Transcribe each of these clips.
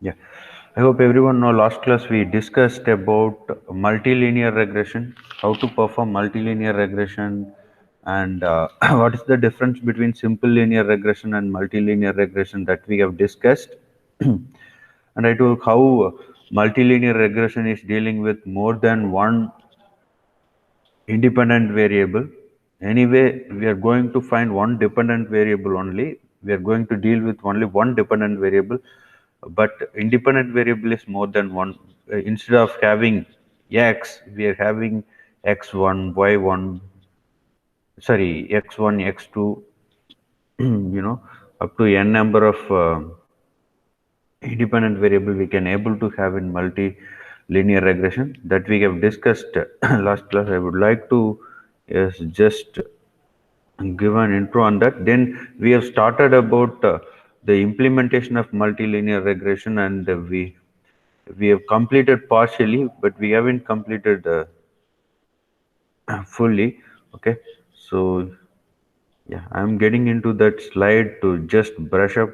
Yeah, I hope everyone know last class we discussed about multilinear regression, how to perform multilinear regression, and what is the difference between simple linear regression and multilinear regression that we have discussed. And I told how multilinear regression is dealing with more than one independent variable. Anyway, we are going to find one dependent variable only. We are going to deal with only one dependent variable, but independent variable is more than one. Instead of having x, we are having x1, y1, sorry, x1, x2, up to n number of independent variable we can able to have in multi-linear regression that we have discussed last class. I would like to yes, just give an intro on that. Then we have started about the implementation of multilinear regression, and we have completed partially, but we haven't completed fully. Okay, so yeah, I'm getting into that slide to just brush up.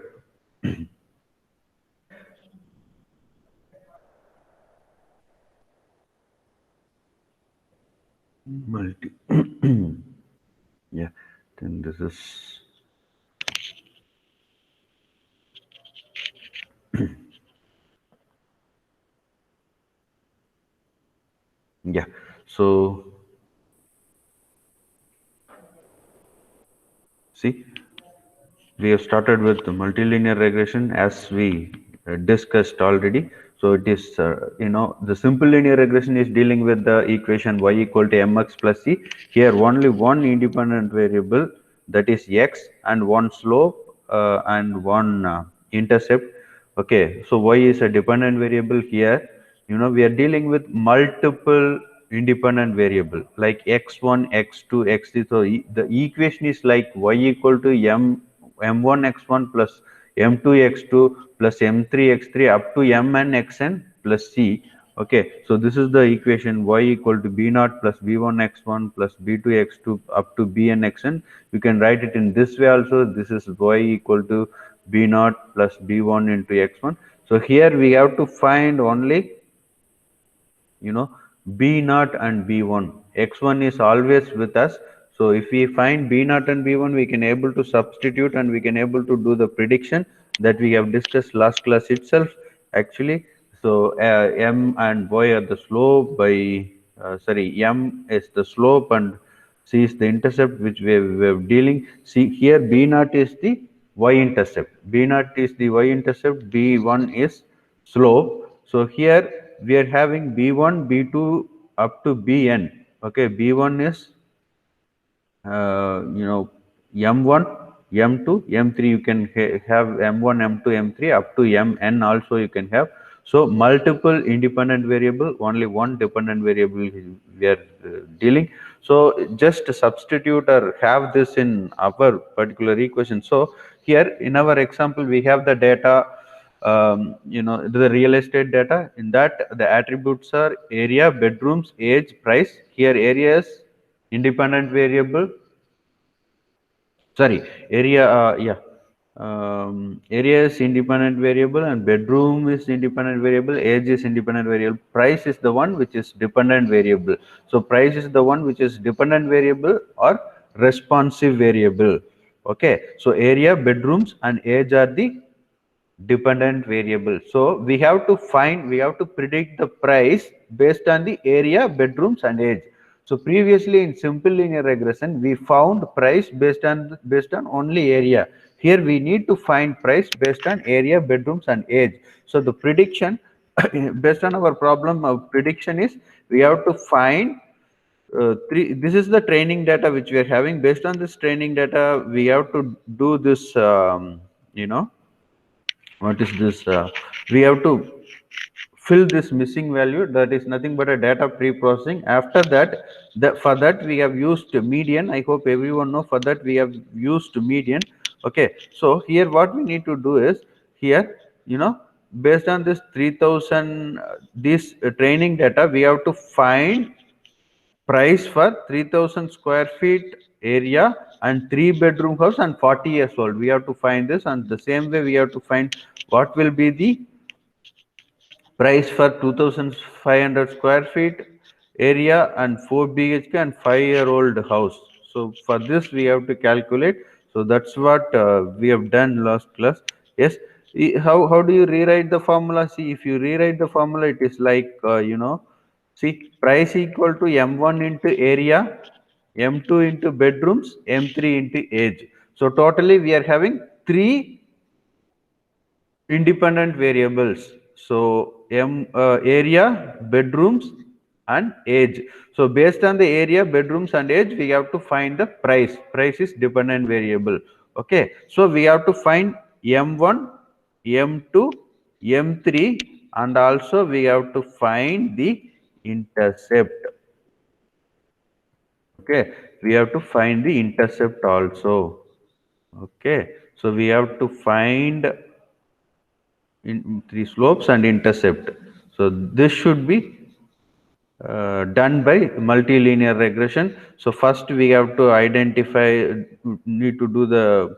Multi. Yeah, then this is yeah. So see, we have started with the multilinear regression as we discussed already. So it is, the simple linear regression is dealing with the equation y equal to mx plus c. Here only one independent variable, that is x, and one slope and one intercept. Okay, so y is a dependent variable here. We are dealing with multiple independent variable like x1, x2, x3. So the equation is like y equal to m1 x1 plus m2 x2 plus m3 x3 up to mn xn plus c. Okay, so this is the equation y equal to b naught plus b1 x1 plus b2 x2 up to bn xn. You can write it in this way also. This is y equal to b naught plus b1 into x1. So here we have to find only b naught and b1. X1 is always with us. So if we find b naught and b1, we can able to substitute and we can able to do the prediction that we have discussed last class itself actually. So m and y are the slope by sorry, m is the slope and c is the intercept which we are dealing. See here, b naught is the y intercept, b naught is the y intercept, b1 is slope. So here we are having b1, b2 up to bn. Okay, b1 is m1, m2, m3. You can have m1, m2, m3 up to mn also you can have. So multiple independent variable, only one dependent variable we are dealing. So just substitute or have this in our particular equation. So here in our example we have the data, the real estate data. In that the attributes are area, bedrooms, age, price. Here area is independent variable, sorry, area, yeah, area is independent variable and bedroom is independent variable, age is independent variable, price is the one which is dependent variable. So price is the one which is dependent variable or responsive variable. Okay, so area, bedrooms and age are the dependent variable. So we have to predict the price based on the area, bedrooms and age. So previously in simple linear regression we found price based on only area. Here we need to find price based on area, bedrooms and age. So the prediction based on our problem of prediction is we have to find three. This is the training data which we are having. Based on this training data we have to do this, what is this, we have to fill this missing value, that is nothing but a data pre-processing. After that, for that we have used median. I hope everyone know, for that we have used median. Okay, so here what we need to do is, here, based on this 3000 this training data, we have to find price for 3000 square feet area and 3 bedroom house and 40 years old. We have to find this, and the same way we have to find what will be the price for 2500 square feet area and 4 BHK and 5-year-old house. So for this we have to calculate. So that's what we have done last class. Yes. How do you rewrite the formula? See, if you rewrite the formula, it is like see, price equal to M1 into area, M2 into bedrooms, M3 into age. So totally we are having three independent variables. So area, bedrooms, and age. So based on the area, bedrooms, and age, we have to find the price. Price is dependent variable. Okay. So we have to find M1, M2, M3, and also we have to find the intercept. Okay. We have to find the intercept also. Okay. So we have to find in three slopes and intercept. So this should be done by multilinear regression. So first we have to identify, need to do the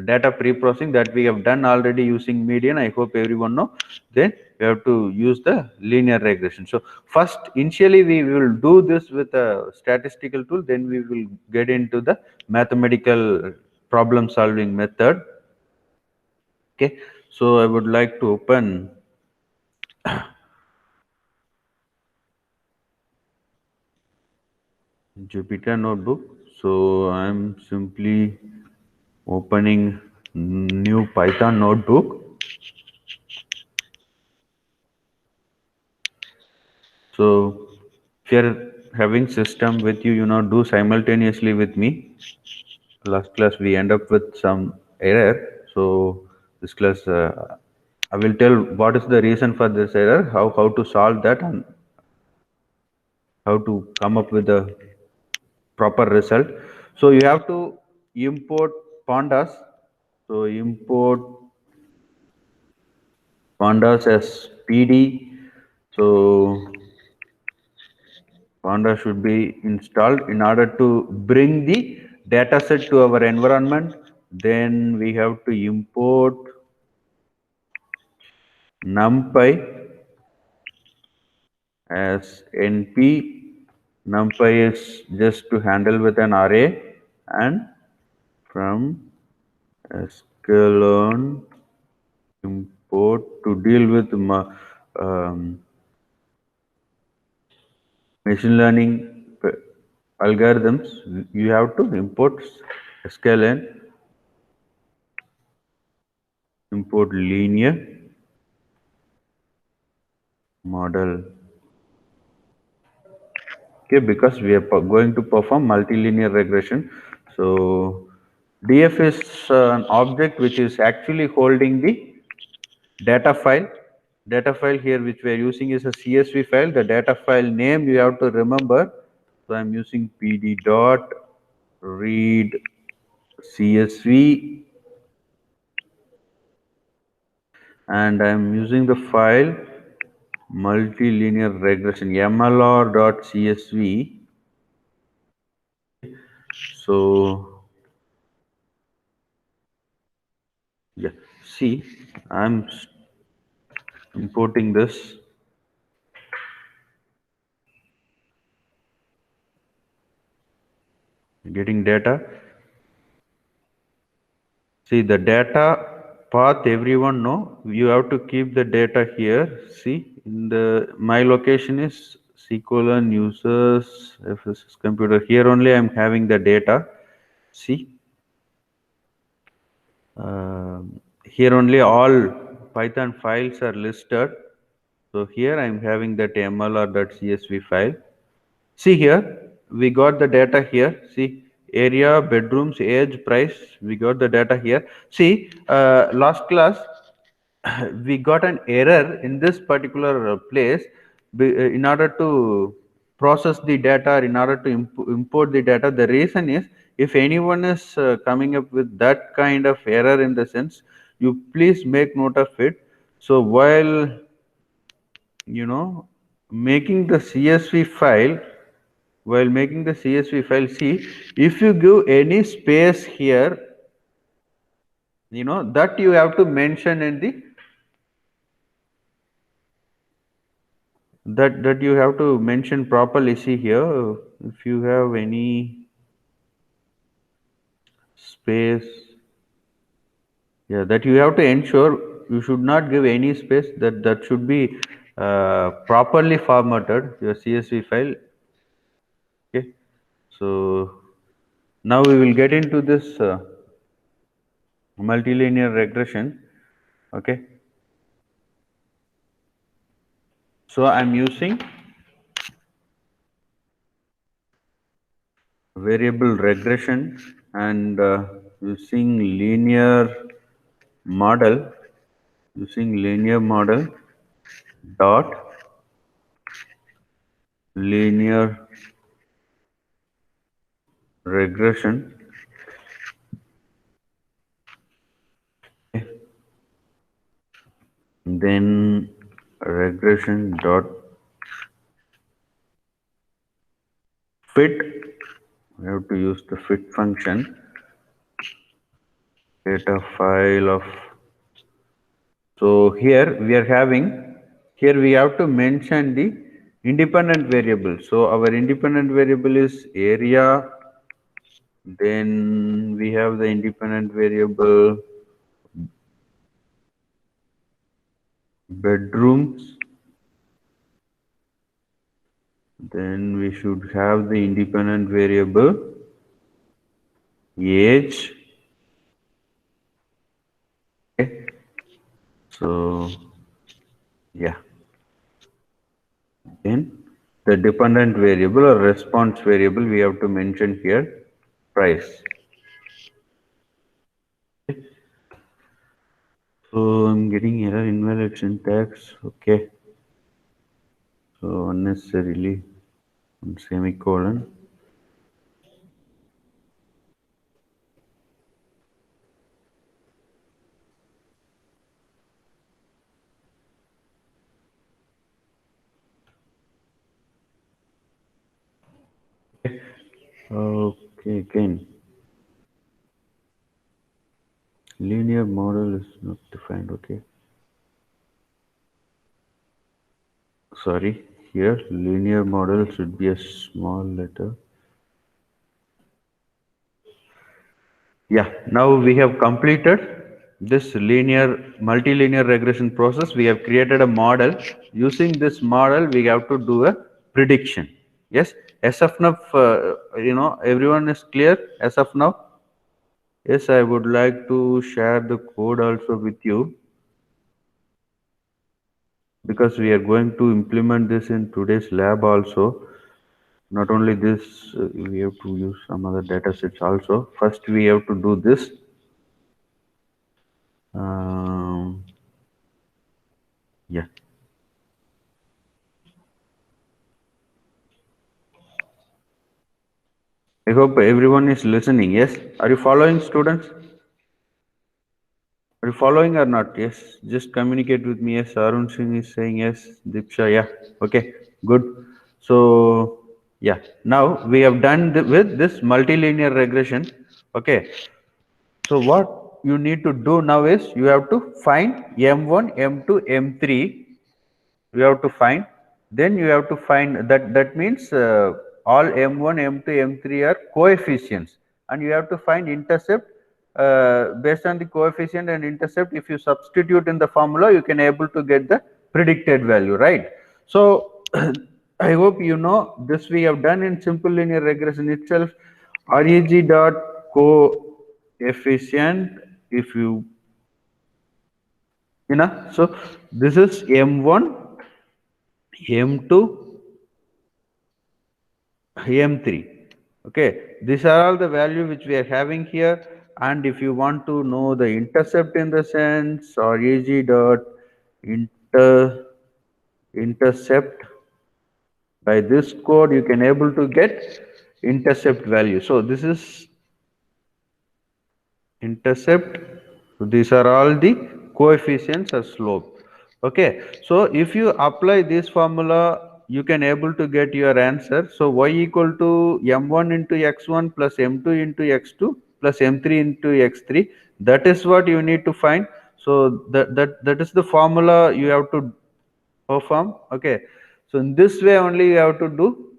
data pre-processing that we have done already using median. I hope everyone know. Then we have to use the linear regression. So first, initially we will do this with a statistical tool. Then we will get into the mathematical problem solving method. Okay. So I would like to open Jupyter notebook. So I'm simply opening new Python notebook. So if you're having system with you, do simultaneously with me. Last class we end up with some error. So this class I will tell what is the reason for this error, how to solve that, and how to come up with a proper result. So you have to import pandas. So import pandas as PD. So Panda should be installed in order to bring the dataset to our environment. Then we have to import NumPy as NP. NumPy is just to handle with an array, and from sklearn import to deal with machine learning algorithms. You have to import sklearn, import linear model. Okay, because we are going to perform multilinear regression. So DF is an object which is actually holding the data file. Data file here which we are using is a CSV file. The data file name you have to remember. So I'm using pd dot read CSV, and I'm using the file multilinear regression mlr.csv. So yeah, see, I'm importing this. Getting data. See the data path, everyone know. You have to keep the data here. See, in the my location is C:, users, FSS computer. Here only I'm having the data. See, here only all Python files are listed. So here I'm having that mlr.csv file. See here, we got the data here. See, area, bedrooms, age, price. We got the data here. See, last class we got an error in this particular place. In order to process the data, or in order to import the data, the reason is, if anyone is coming up with that kind of error, in the sense, you please make note of it. So while making the CSV file, see, if you give any space here, that you have to mention in the that you have to mention properly. See here, if you have any space, yeah, that you have to ensure you should not give any space. That should be properly formatted your CSV file. Okay, so now we will get into this multilinear regression. Okay, so I'm using variable regression and using model linear model dot linear regression. Then regression dot fit. We have to use the fit function. Data file of. So here we have to mention the independent variable. So our independent variable is area. Then we have the independent variable bedrooms. Then we should have the independent variable age. Okay. So yeah. Then the dependent variable or response variable we have to mention here price. Okay. So I'm getting error invalid syntax. Okay. So unnecessarily semicolon. Okay, again. Linear model is not defined. Okay. Sorry, here linear model should be a small letter. Yeah, now we have completed this multilinear regression process. We have created a model. Using this model, we have to do a prediction. Yes, as of now, everyone is clear as of now. Yes, I would like to share the code also with you because we are going to implement this in today's lab also. Not only this, we have to use some other data sets also. First, we have to do this. Yeah. I hope everyone is listening. Yes. Are you following, students? Are you following or not? Yes. Just communicate with me. Yes. Arun Singh is saying yes. Diksha, yeah. Okay. Good. So, yeah. Now we have done with this multilinear regression. Okay. So what you need to do now is you have to find M1, M2, M3. You have to find. Then you have to find that means all M1, M2, M3 are coefficients, and you have to find intercept based on the coefficient and intercept. If you substitute in the formula, you can able to get the predicted value, right? So I hope you know this we have done in simple linear regression itself. Reg dot coefficient, if you so this is M1, M2, M3. Okay, these are all the value which we are having here. And if you want to know the intercept in the sense or Eg dot inter intercept, by this code you can able to get intercept value. So this is intercept. So these are all the coefficients or slope. Okay, so if you apply this formula, you can able to get your answer. So y equal to m1 into x1 plus m2 into x2 plus m3 into x3. That is what you need to find. So that is the formula you have to perform. Okay, So in this way only you have to do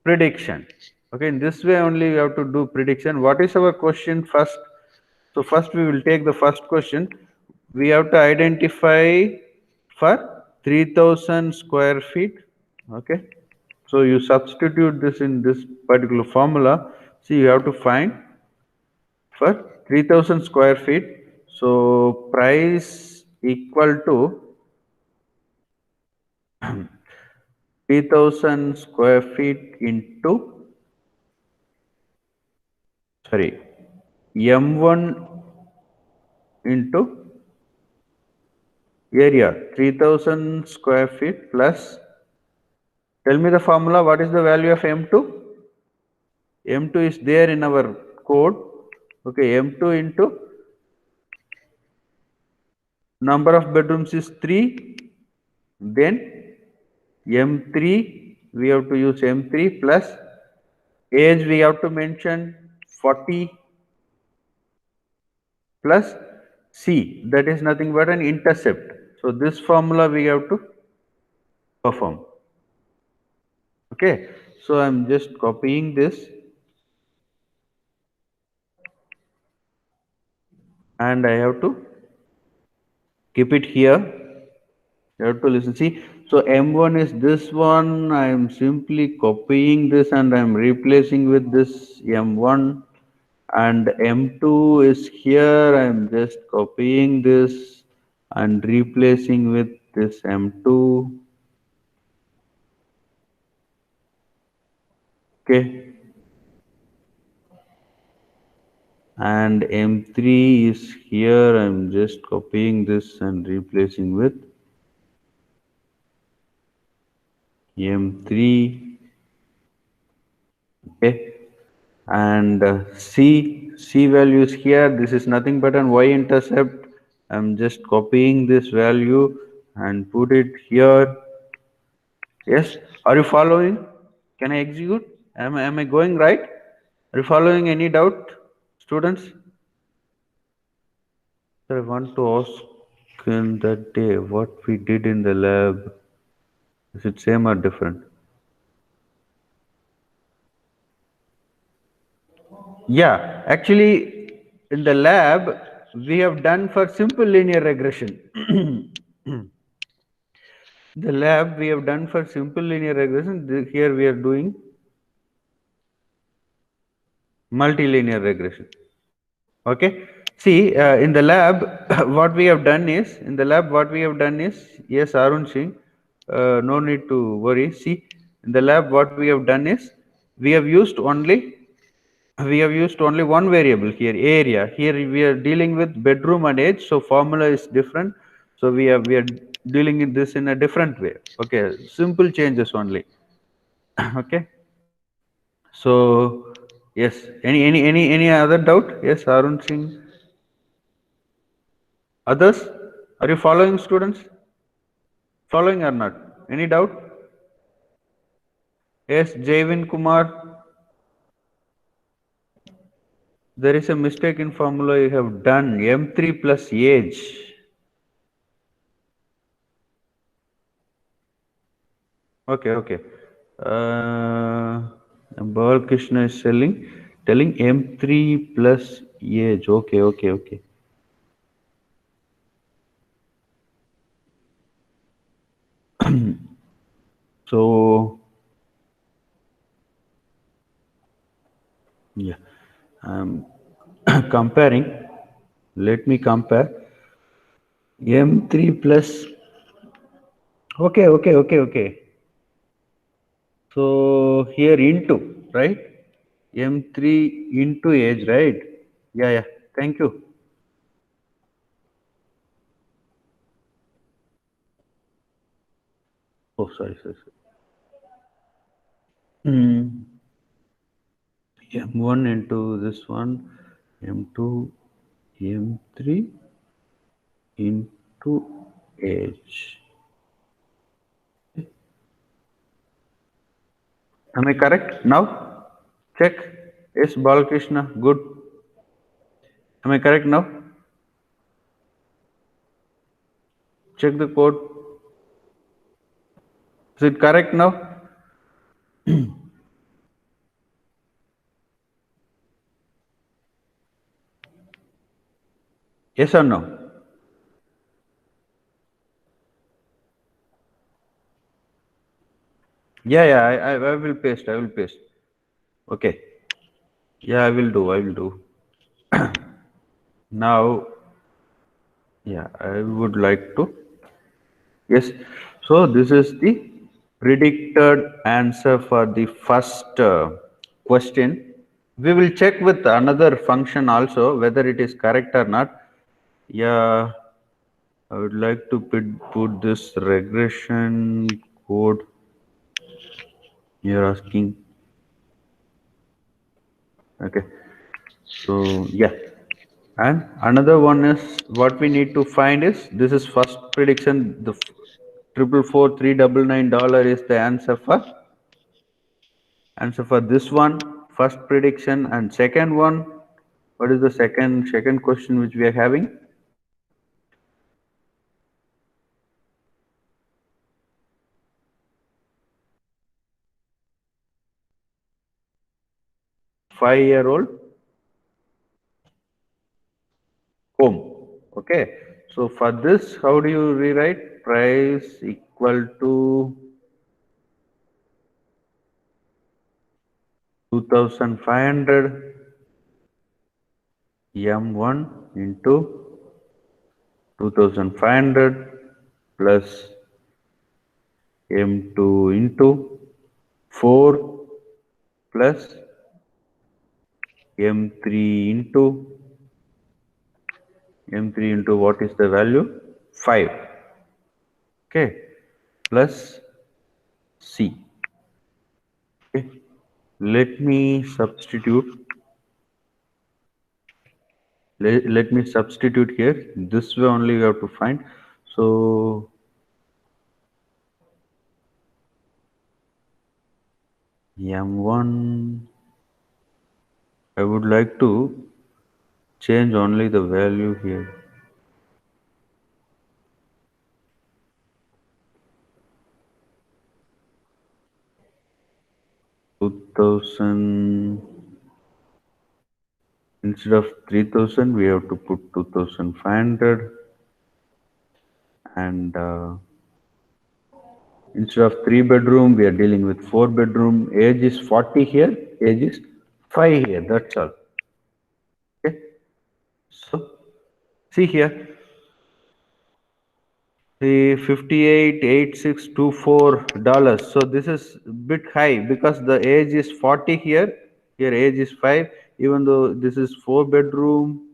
prediction. Okay, in this way only you have to do prediction. What is our question first? So first we will take the first question. We have to identify for 3000 square feet. Okay, so you substitute this in this particular formula. See, you have to find for 3000 square feet. So price equal to 3000 square feet into, sorry, M1 into area, 3000 square feet plus, tell me the formula, what is the value of M2? M2 is there in our code. Okay, M2 into number of bedrooms is 3, then M3, we have to use M3 plus age we have to mention 40 plus C, that is nothing but an intercept. So this formula we have to perform. Okay, so I'm just copying this and I have to keep it here. You have to listen. See, so M1 is this one. I am simply copying this and I am replacing with this M1, and M2 is here. I am just copying this and replacing with this M2. Okay. And M3 is here. I am just copying this and replacing with M3. Okay. And C value is here. This is nothing but an y-intercept. I'm just copying this value and put it here. Yes, are you following? Can I execute? Am I going right? Are you following? Any doubt, students? Sir, I want to ask, in that day what we did in the lab, is it same or different? Yeah, actually, in the lab, we have done for simple linear regression. The lab we have done for simple linear regression. Here we are doing multilinear regression. Okay. See, in the lab, what we have done is, yes, Arun Singh, no need to worry. See, in the lab, what we have done is, we have used only one variable here, area. Here we are dealing with bedroom and age, so formula is different. So we are dealing in this in a different way. Okay, simple changes only. Okay. So yes, any other doubt? Yes, Arun Singh. Others, are you following, students? Following or not? Any doubt? Yes, Javin Kumar. There is a mistake in formula you have done. M3 plus age. Okay, okay. Balakrishna is telling M3 plus age. Okay, okay, okay. So yeah, I'm comparing. Let me compare M3 plus. Okay, okay, okay, okay. So here into, right? M3 into age, right? Yeah, yeah. Thank you. Oh, sorry, sorry, sorry. M1 into this one, M2, M3 into age. Am I correct now? Check. Yes, Balakrishna. Good. Am I correct now? Check the code. Is it correct now? Yes or no? Yeah, yeah, I will paste. I will paste. Okay. Yeah, I will do. I will do. Now, yeah, I would like to. Yes. So this is the predicted answer for the first question. We will check with another function also whether it is correct or not. Yeah, I would like to put this regression code you're asking. Okay. So yeah. And another one is what we need to find is this is first prediction. The triple four three double $9 is the answer for this one first prediction. And second one, what is the second question which we are having? 5-year-old home. Okay, so for this how do you rewrite? Price equal to 2500 m1 into 2500 plus m2 into 4 plus m3 into what is the value? 5. Okay, plus C. Okay, let me substitute. Let me substitute here. This way only we have to find. So M1, I would like to change only the value here. 2000, instead of 3000 we have to put 2500, and instead of 3 bedroom we are dealing with 4 bedroom. Age is 40 here, age is 5 here, that's all. Okay, so see here, the 588624 dollars. So this is bit high because the age is 40 here, here age is 5. Even though this is 4 bedroom,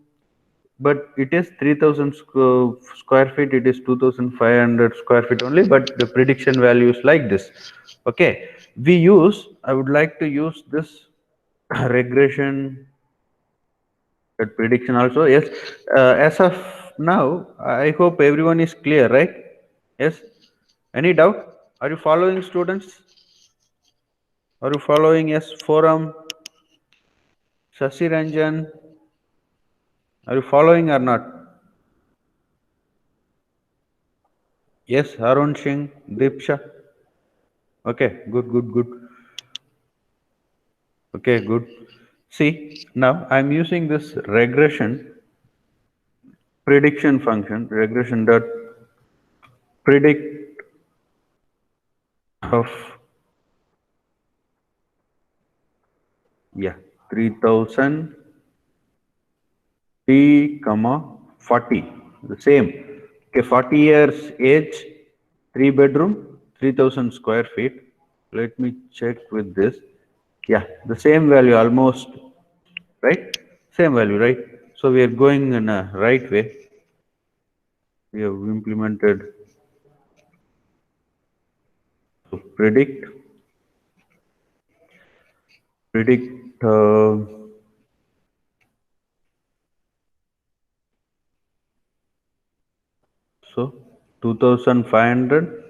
but it is 3000 square feet, it is 2500 square feet only, but the prediction value is like this. Okay, I would like to use this regression prediction also. Yes, as of now I hope everyone is clear, right? Yes, any doubt? Are you following, students? Are you following? Yes, forum, Shashi Ranjan, are you following or not? Yes, Arun Singh, Deepsha. Okay, good. Okay, good. See, now I'm using this regression prediction function, regression dot predict of, yeah, 3000 t comma 40, the same. Okay, 40 years age, 3 bedroom, 3000 square feet. Let me check with this. Yeah, the same value almost, right? Same value, right? So we are going in a right way. We have implemented, so predict so 2500,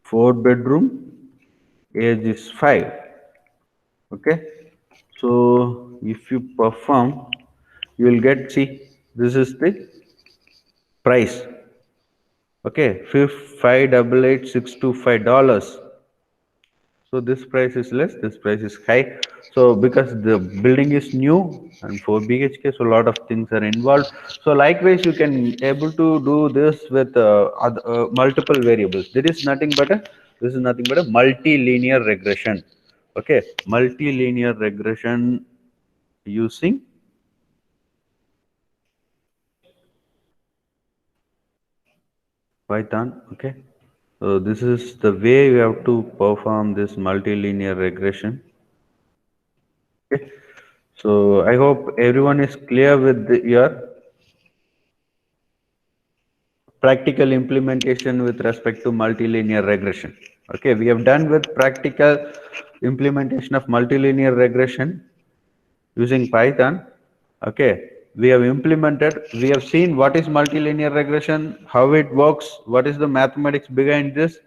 4 bedroom, age is 5. Okay, so if you perform you will get, see, this is the price. Okay, 588,625 dollars. So this price is less, this price is high. So because the building is new and for BHK, so a lot of things are involved. So likewise, you can able to do this with multiple variables. This is nothing but a multilinear regression. Okay, multilinear regression using Python. Okay, so this is the way you have to perform this multilinear regression. Okay. So I hope everyone is clear with your practical implementation with respect to multilinear regression. Okay, we have done with practical implementation of multilinear regression using Python. Okay, we have implemented, we have seen what is multilinear regression, how it works, what is the mathematics behind this,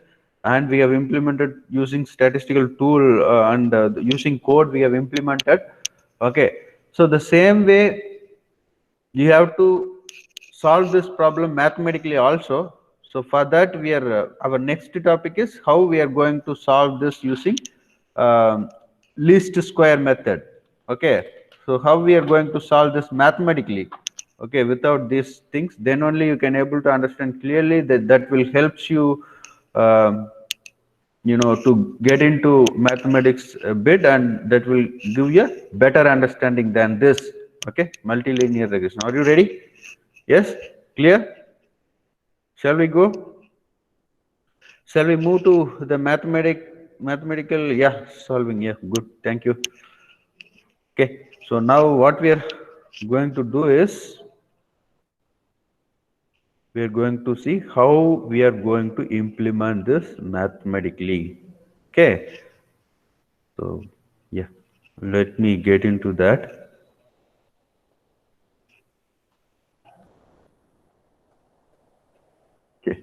and we have implemented using statistical tool and using code we have implemented. Okay, so the same way you have to solve this problem mathematically also. So for that we are our next topic is how we are going to solve this using least square method. Okay, so how we are going to solve this mathematically. Okay, without these things then only you can able to understand clearly, that will helps you um, to get into mathematics a bit, and that will give you a better understanding than this. Okay, multilinear regression, are you ready? Yes, clear? Shall we go? Shall we move to the mathematical, yeah, solving? Yeah, good, thank you. Okay, so now what we are going to do is we are going to see how we are going to implement this mathematically. Okay, so yeah, let me get into that. Okay.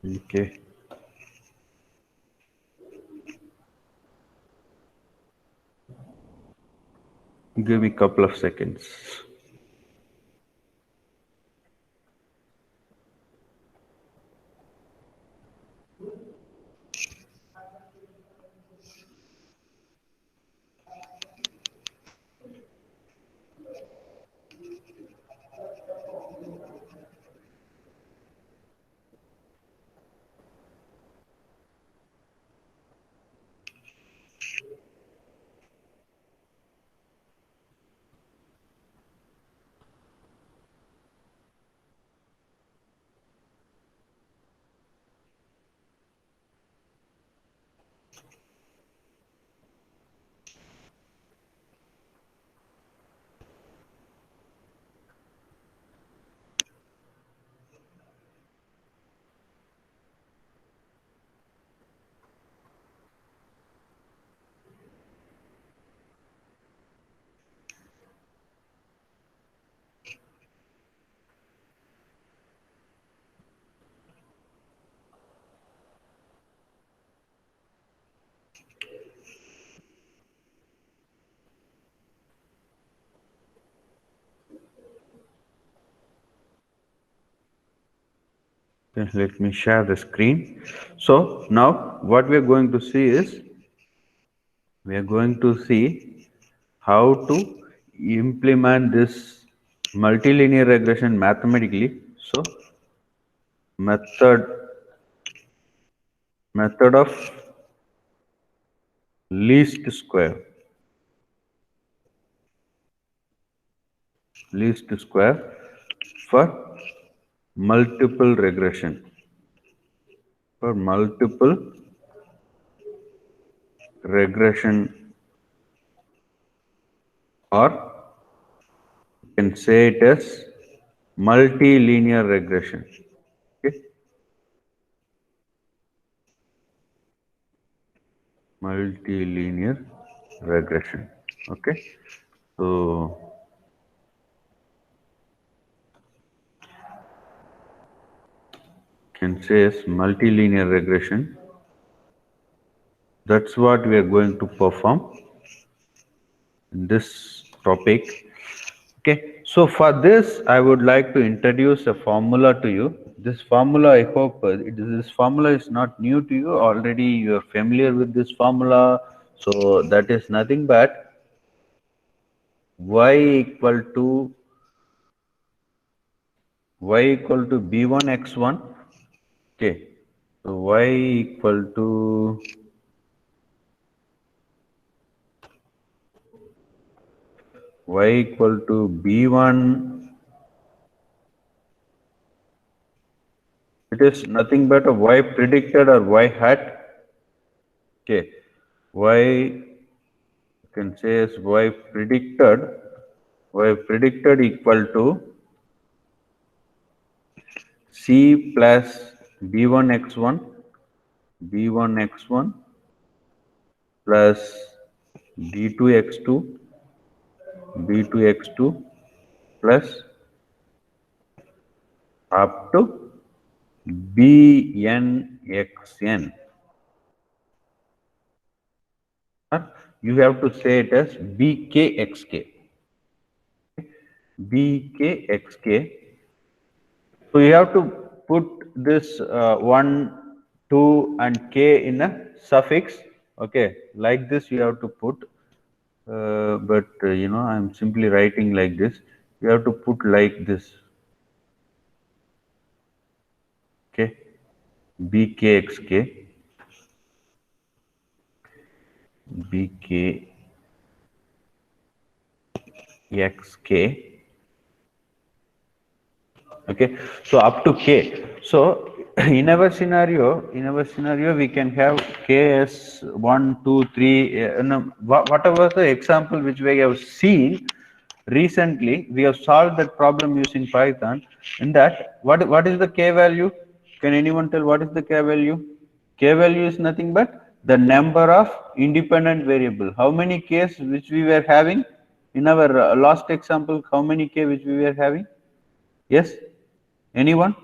Okay, give me a couple of seconds. Okay, let me share the screen. So now what we are going to see is we are going to see how to implement this multilinear regression mathematically. So method of least square, for multiple regression, for multiple regression, or you can say it as multilinear regression. Okay, multilinear regression. Okay, so can say as multilinear regression. That's what we are going to perform in this topic. Okay, so for this, I would like to introduce a formula to you. This formula, I hope this formula is not new to you. Already you are familiar with this formula. So that is nothing but y equal to b1 x1. Okay, so y equal to b1. It is nothing but a y predicted or y hat. Okay, y you can say as y predicted equal to c plus b1 x1 plus b2 x2 plus up to bnxn. You have to say it as bkxk. bkxk. So you have to put this 1, 2 and k in a suffix. Okay, like this you have to put. But you know, I am simply writing like this. You have to put like this. Okay, bkxk, bkxk. Okay, so up to k. So in our scenario, we can have k as 1, 2, 3. Whatever the example which we have seen recently, we have solved that problem using Python. In that, what is the k value? Can anyone tell what is the k value? K value is nothing but the number of independent variable. How many k's which we were having in our last example? How many k which we were having? Yes, anyone?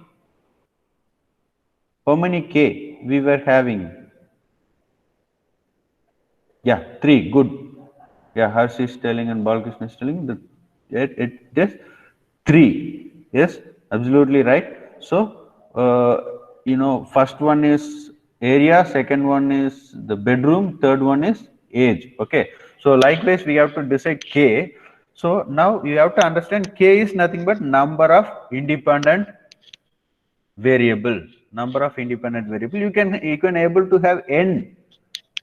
How many k we were having? Yeah, 3. Good. Yeah, Harsh is telling and Balkrishna is telling that it is 3. Yes, absolutely right. So, you know, first one is area, second one is the bedroom, third one is age. Okay. So, likewise, we have to decide k. So, now you have to understand k is nothing but number of independent variable. Number of independent variable. You can able to have n.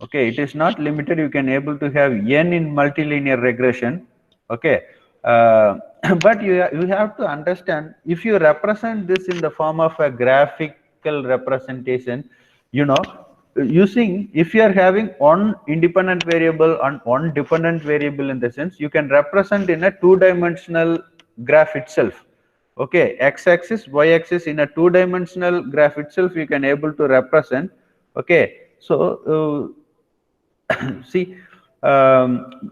Okay, it is not limited. You can able to have n in multilinear regression. Okay, but you have to understand, if you represent this in the form of a graphical representation, you know, using, if you are having one independent variable and one dependent variable, in the sense you can represent in a two-dimensional graph itself. Okay, x-axis, y-axis, in a two-dimensional graph itself you can able to represent. Okay, so see,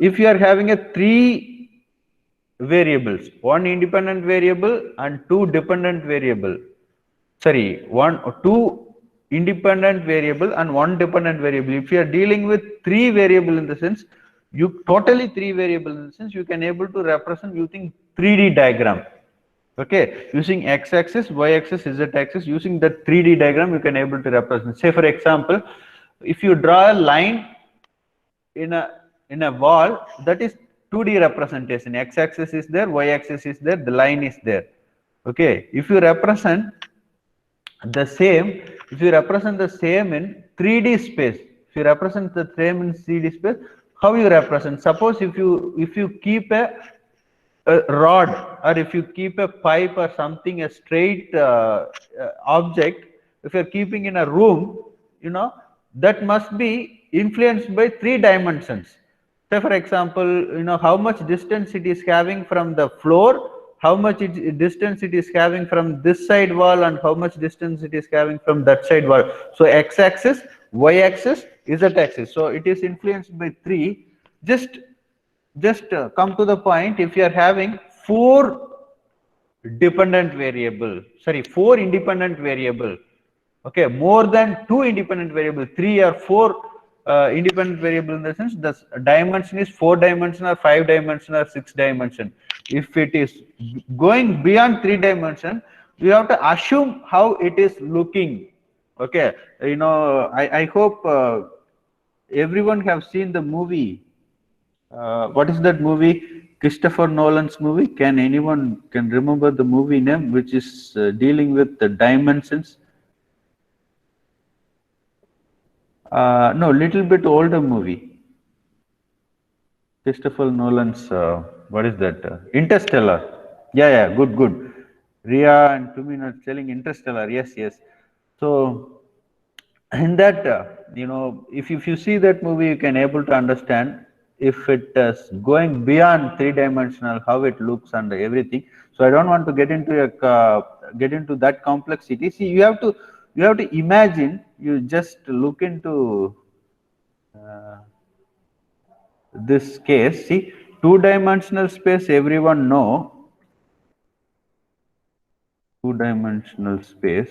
if you are having a 3 variables, one independent variable and 2 dependent variable, sorry, 1 or 2 independent variable and 1 dependent variable. If you are dealing with 3 variable, in the sense, you totally 3 variable, in the sense you can able to represent using 3D diagram. Okay, using x-axis, y-axis, z-axis, using the 3D diagram you can able to represent. Say for example, if you draw a line in a wall, that is 2D representation. X-axis is there, y-axis is there, the line is there. Okay, if you represent the same, in 3D space, if you represent the same in 3D space, how you represent? Suppose if you keep a rod, or if you keep a pipe or something, a straight object, if you're keeping in a room, you know, that must be influenced by 3 dimensions. Say for example, you know, how much distance it is having from the floor, how much distance it is having from this side wall, and how much distance it is having from that side wall. So x-axis, y-axis, z-axis. So it is influenced by 3. Just come to the point. If you are having 4 dependent variable, sorry, 4 independent variable, okay, more than 2 independent variable, 3 or 4 independent variable, in the sense the dimension is 4 dimension or 5 dimension or 6 dimension. If it is going beyond 3 dimension, you have to assume how it is looking. Okay, I hope everyone have seen the movie. What is that movie? Christopher Nolan's movie. Can anyone can remember the movie name, which is dealing with the dimensions? No, little bit older movie. Christopher Nolan's. What is that? Interstellar. Yeah, yeah. Good, good. Ria and Tumin are telling Interstellar. Yes, yes. So in that, if you see that movie, you can able to understand if it is going beyond 3 dimensional, how it looks and everything. So I don't want to get into that complexity. See, you have to imagine. You just look into uh, this case. See, 2 dimensional space. Everyone know 2 dimensional space.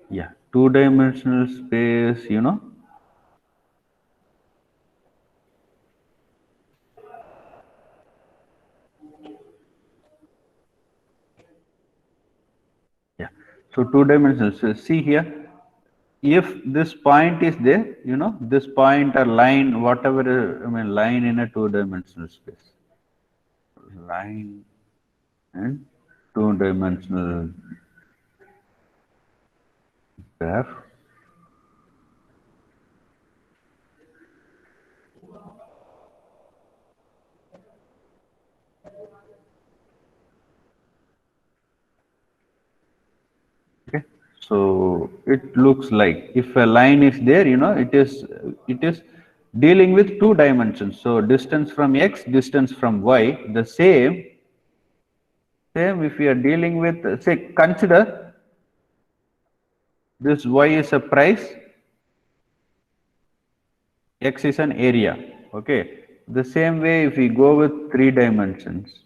Yeah, 2 dimensional space. Yeah. So 2 dimensional. So see here, if this point is there, this point or line, whatever, I mean, line in a 2 dimensional space, line and 2 dimensional graph. Okay, so it looks like if a line is there, it is dealing with 2 dimensions. So distance from x, distance from y, the same if we are dealing with, say, consider this y is a price, x is an area. Okay, the same way if we go with 3 dimensions.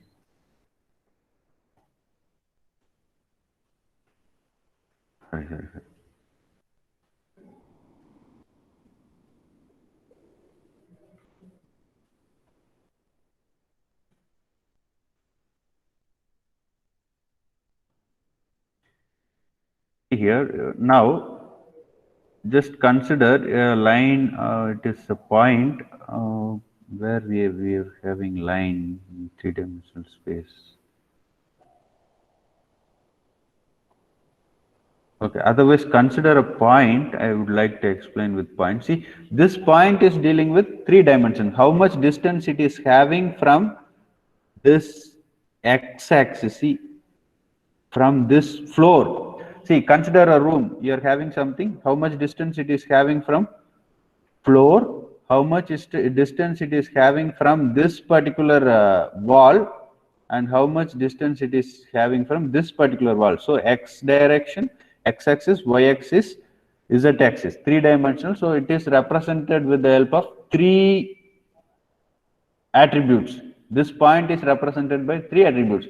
Here now, just consider a line. It is a point where we are having line in 3 dimensional space. Okay, otherwise consider a point. I would like to explain with point. See, this point is dealing with 3 dimensions. How much distance it is having from this x-axis. See, from this floor. See, consider a room. You are having something. How much distance it is having from floor? How much is distance it is having from this particular wall? And how much distance it is having from this particular wall? So x direction, x-axis, y-axis, z-axis, 3 dimensional. So it is represented with the help of 3 attributes. This point is represented by 3 attributes.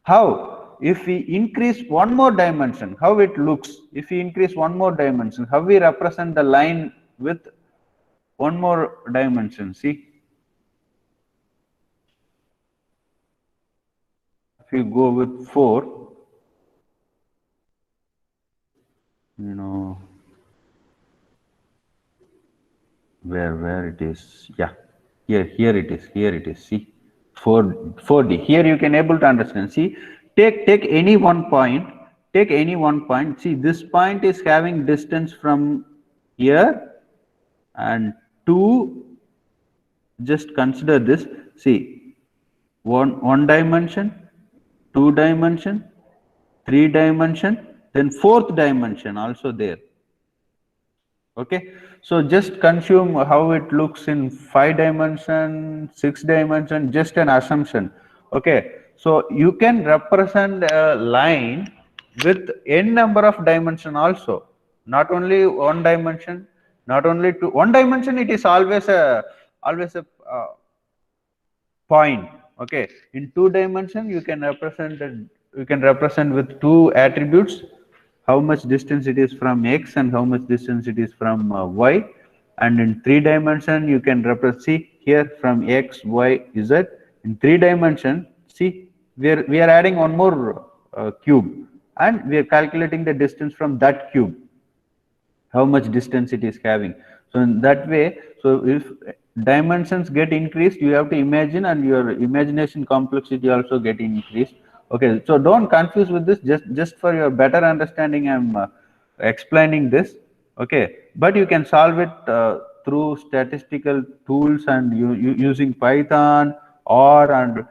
How? If we increase one more dimension, how it looks? If we increase one more dimension, how we represent the line with one more dimension? See, if you go with 4, where it is? Yeah, here it is. See, 4D. Here you can able to understand. See, take any one point. Take any one point. See, this point is having distance from here and 2. Just consider this. See, one dimension, 2 dimension, 3 dimension, then 4th dimension also there. Okay, so just consume how it looks in 5 dimension, 6 dimension, just an assumption. Okay, so you can represent a line with n number of dimension also, not only one dimension, not only two. One dimension, it is always a point. Okay, in two dimension you can represent with two attributes, how much distance it is from x and how much distance it is from y. And in three dimension you can represent, see here, from x, y, z. In three dimension, see, we are adding one more cube, and we are calculating the distance from that cube, how much distance it is having. So in that way, so if dimensions get increased, you have to imagine, and your imagination complexity also get increased. Okay, so don't confuse with this, just for your better understanding I'm explaining this. Okay, but you can solve it through statistical tools, and using Python, or and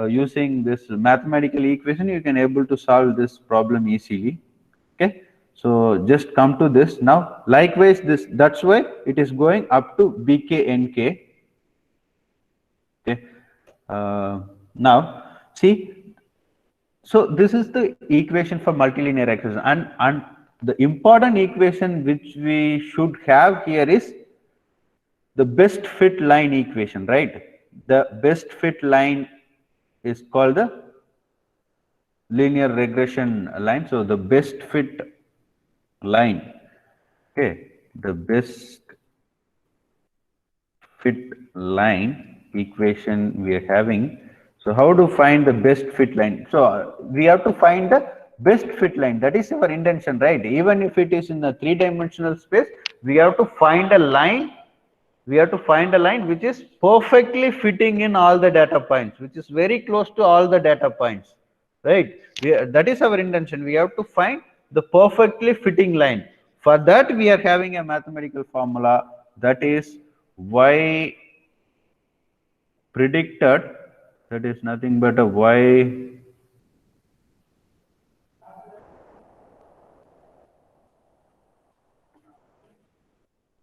using this mathematical equation, you can able to solve this problem easily. Okay, so just come to this now. Likewise, this, that's why it is going up to bknk. Okay, now see, so this is the equation for multilinear regression, and the important equation which we should have here is the best fit line equation, right? The best fit line is called the linear regression line. So the best fit line, okay, the best fit line equation we are having. So how to find the best fit line? So we have to find the best fit line. That is our intention, right? Even if it is in a three-dimensional space, we have to find a line. We have to find a line which is perfectly fitting in all the data points, which is very close to all the data points, right? That is our intention. We have to find the perfectly fitting line. For that, we are having a mathematical formula, that is y predicted, that is nothing but a y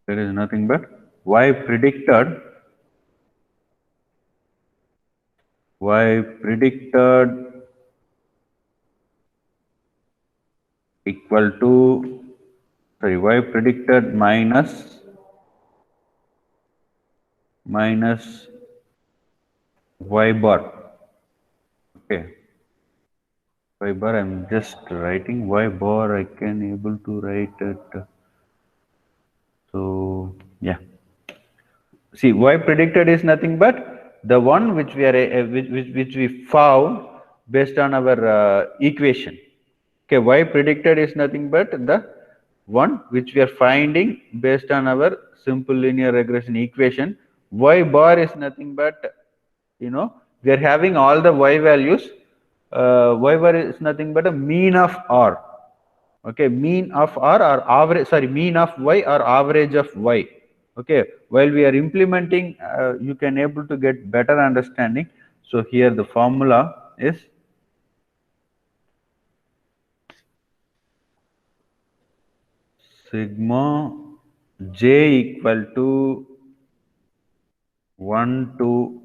there is nothing but y predicted equal to, sorry, y predicted minus y bar. Okay, y bar, I'm just writing y bar, I can able to write it. So yeah, see, y predicted is nothing but the one which we are which we found based on our equation. Okay, y predicted is nothing but the one which we are finding based on our simple linear regression equation. Y bar is nothing but, we are having all the y values. Y bar is nothing but a mean of r. Okay, mean of r or average, sorry, mean of y or average of y. Okay, while we are implementing, you can able to get better understanding. So here the formula is sigma j equal to 1 to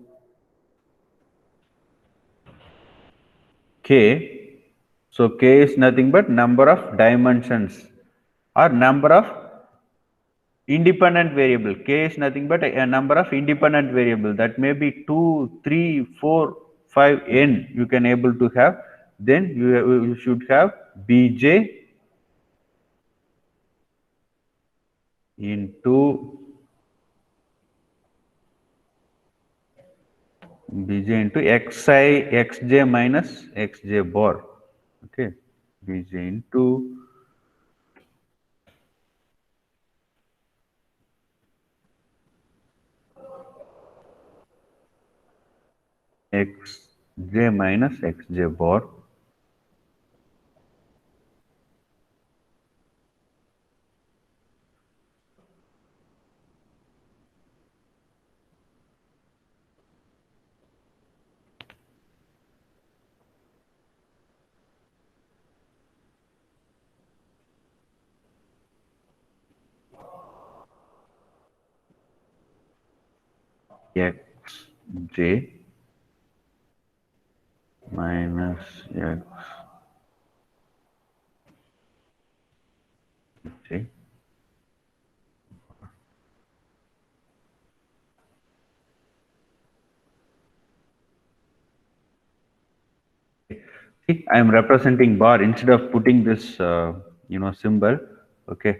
k. So k is nothing but number of dimensions or number of independent variable. K is nothing but a number of independent variable, that may be 2, 3, 4, 5, n you can able to have. Then you should have bj into xi xj minus xj bar. Okay, bj into xj minus xj bar. xj minus x See, see, I am representing bar instead of putting this, symbol. Okay.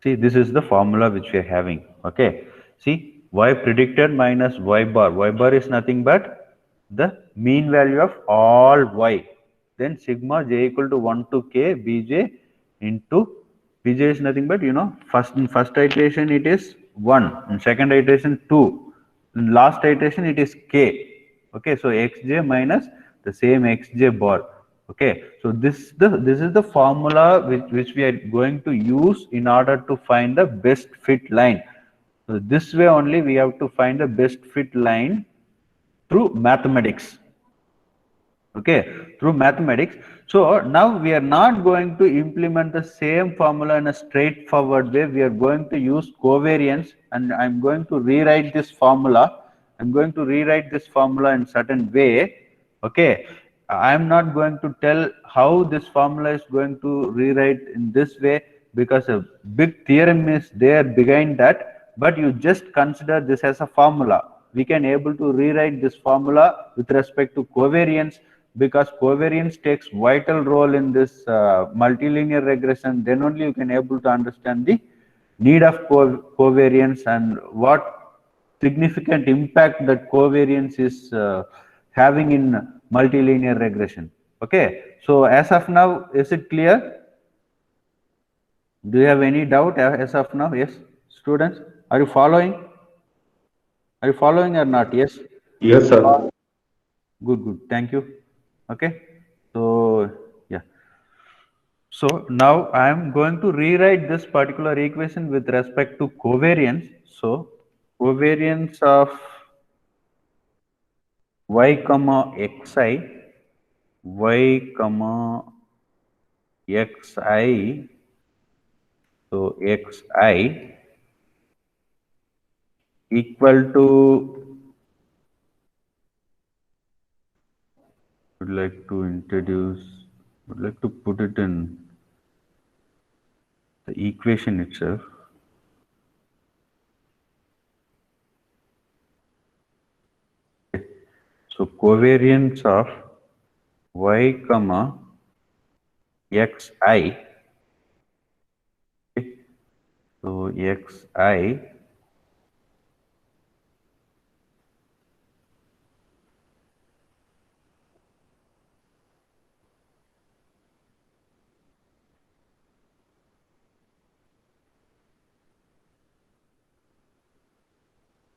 See, this is the formula which we are having. Okay. See, y predicted minus y bar. Y bar is nothing but the mean value of all y. Then sigma j equal to 1 to k bj into bj is nothing but, first in first iteration it is 1, in second iteration 2, in last iteration it is k. Okay, so xj minus the same xj bar. Okay, so this is the formula which we are going to use in order to find the best fit line. So this way only we have to find the best fit line through mathematics. Okay, through mathematics. So now we are not going to implement the same formula in a straightforward way. We are going to use covariance, and I'm going to rewrite this formula. I'm going to rewrite this formula in certain way. Okay, I'm not going to tell how this formula is going to rewrite in this way, because a big theorem is there behind that, but you just consider this as a formula. We can able to rewrite this formula with respect to covariance, because covariance takes vital role in this multilinear regression. Then only you can able to understand the need of covariance and what significant impact that covariance is having in multilinear regression. Okay, so as of now, is it clear? Do you have any doubt as of now? Yes, students, are you following? Are you following or not? Yes. Yes, sir. Good, good. Thank you. Okay. So, yeah. So now I am going to rewrite this particular equation with respect to covariance. So covariance of y comma xi, y comma xi, so xi equal to, would like to introduce, would like to put it in the equation itself. So covariance of y comma xi, so xi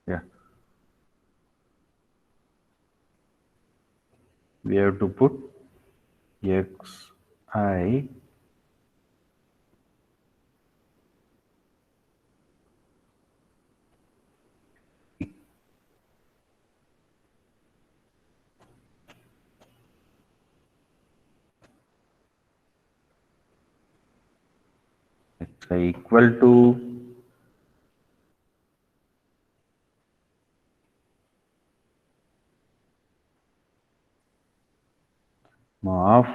yeah, we have to put xi equal to of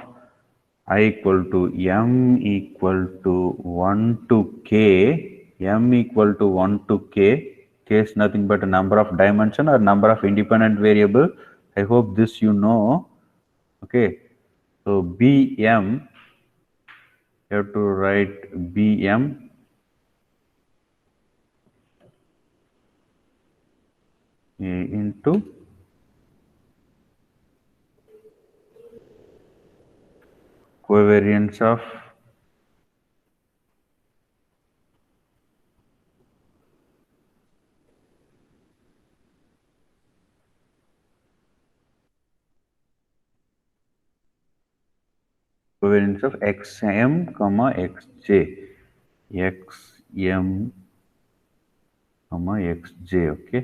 I equal to m equal to 1 to k, m equal to 1 to k is nothing but a number of dimension or number of independent variable. I hope this you know. Okay, so bm, you have to write bm into covariance of xm comma xj, xm comma xj. Okay,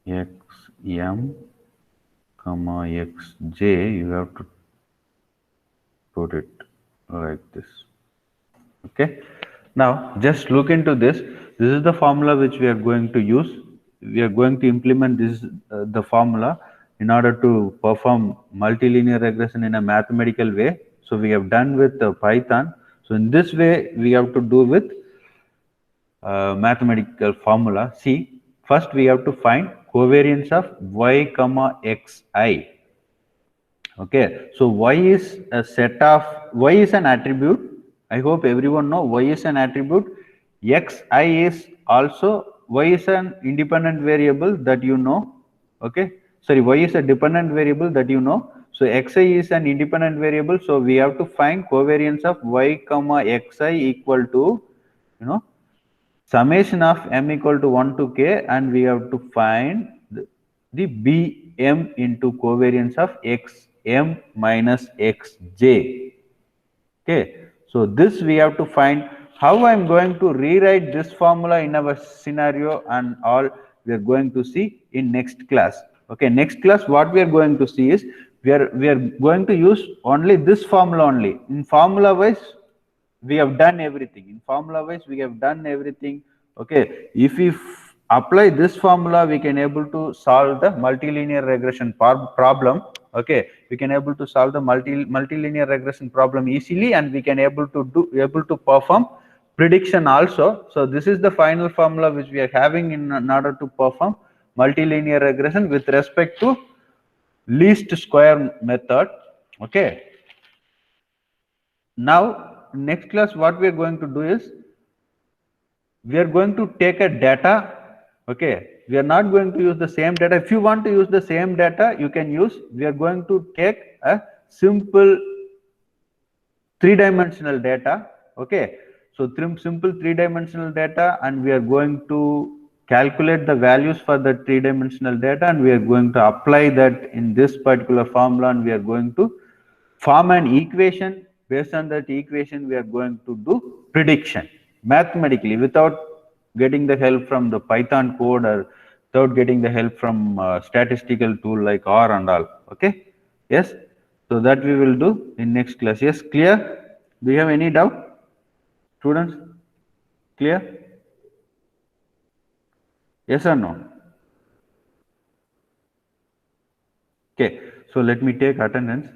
xm comma xj, you have to put it like this. Okay, now just look into this. This is the formula which we are going to use. We are going to implement this the formula in order to perform multilinear regression in a mathematical way. So we have done with Python. So in this way, we have to do with mathematical formula. See, first we have to find covariance of y comma xi. Okay, so y is a set of, y is an attribute. I hope everyone know y is an attribute. Xi is also, y is an independent variable that you know. Okay, sorry, y is a dependent variable that you know. So xi is an independent variable. So we have to find covariance of y comma xi equal to, you know, summation of m equal to 1 to k, and we have to find the bm into covariance of xm minus xj. Okay, so this we have to find. How I am going to rewrite this formula in our scenario and all, we are going to see in next class. Okay, next class what we are going to see is we are going to use only this formula only. In formula wise we have done everything. In formula wise we have done everything. Okay, if we apply this formula, we can able to solve the multilinear regression problem. Okay, we can able to solve the multilinear regression problem easily, and we can able to perform prediction also. So this is the final formula which we are having in order to perform multilinear regression with respect to least square method. Okay, now next class what we are going to do is we are going to take a data. Okay, we are not going to use the same data. If you want to use the same data, you can use, we are going to take a simple three-dimensional data. Okay, so simple three-dimensional data, and we are going to calculate the values for the three-dimensional data, and we are going to apply that in this particular formula, and we are going to form an equation. Based on that equation, we are going to do prediction mathematically without getting the help from the Python code, or without getting the help from statistical tool like R and all. Okay, yes, so that we will do in next class. Yes, clear? Do you have any doubt, students? Clear? Yes or no? Okay, so let me take attendance.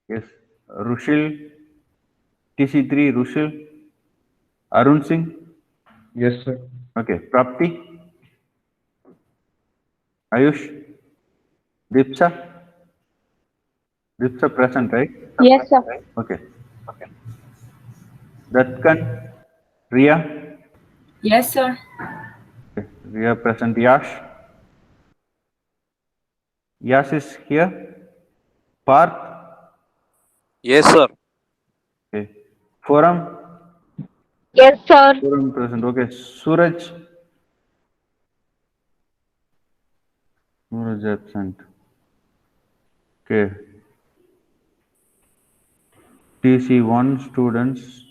Yes, Rushil, TC3, Rushil, Arun Singh. Yes, sir. Okay, Prapti, Ayush, Dipsa. Dipsa present, right? Yes, sir. Okay. Datkan, Ria. Yes, sir. Okay. Ria present. Yash. Yash is here. Parth. Yes, sir. Okay. Forum. Yes, sir. Forum present. Okay. Suraj. Suraj absent. Okay. TC1 students.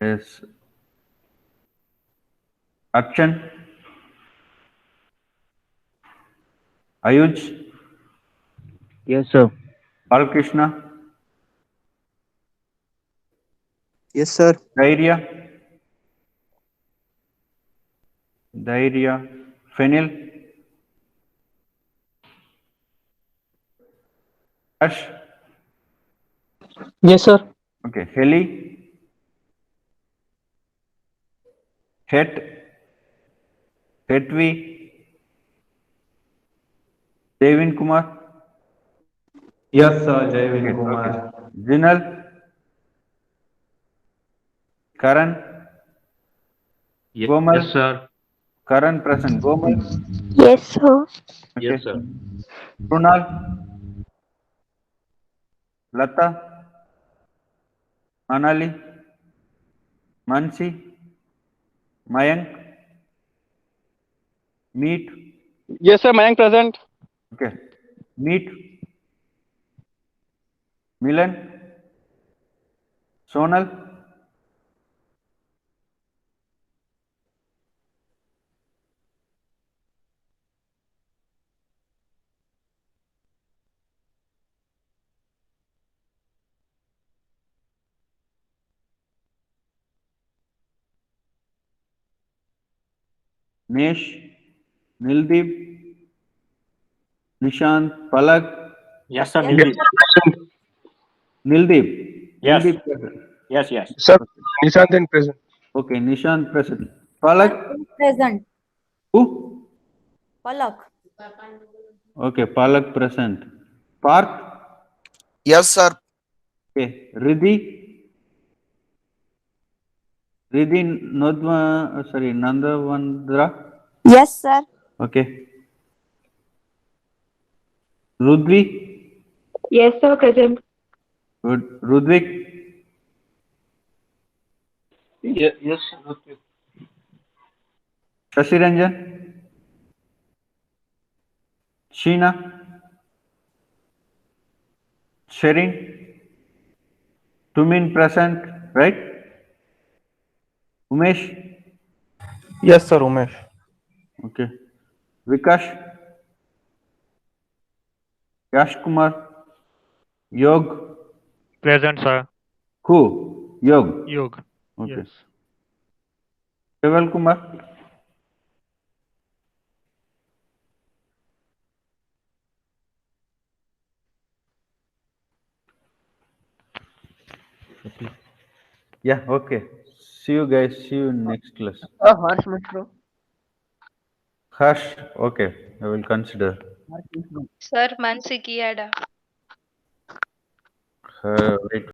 Yes. Akshan. Ayuj. Yes, sir. Balkrishna. Yes, sir. Dhairya. Dhairya. Fenil. Ash. Yes, sir. Okay. Heli. Het. Hetvi. Devin Kumar. Yes, sir. Jayvin Okay. Kumar. Jinal. Karan. Gomal. Yes, sir. Karan present. Gomal. Yes, sir. Okay. Yes, sir. Krunal. Lata, Manali, Mansi, Mayank, Meet. Yes, sir. Mayank present. Okay. Meet, Milan, Sonal, Nesh, Nildeep, Nishant, Palak, Yes, sir. Nildeep. Nildeep. Yes. Nildeep present. Yes, yes. Sir, Nishant present. Okay, Nishant present. Palak, Present. who? Palak. Okay, Palak present. Parth, Yes, sir. okay. Riddhi Nodva, sorry, Nandavandra, Yes, sir. okay. Rudvi, Yes, sir. Present. good. Rudvik, Yes, sir. Shashiranjan, Sheena, Sherin, Tumin present, right? Umesh, Yes, sir, Umesh. okay. Vikash, Yash Kumar, Yog, Present, sir. who? Yog, Yog. okay. Yes. Keval Kumar, yeah, okay. See you guys. See you in next class. Harsh Mishra. Harsh, okay. I will consider. Sir, Mansi ki ada. Wait.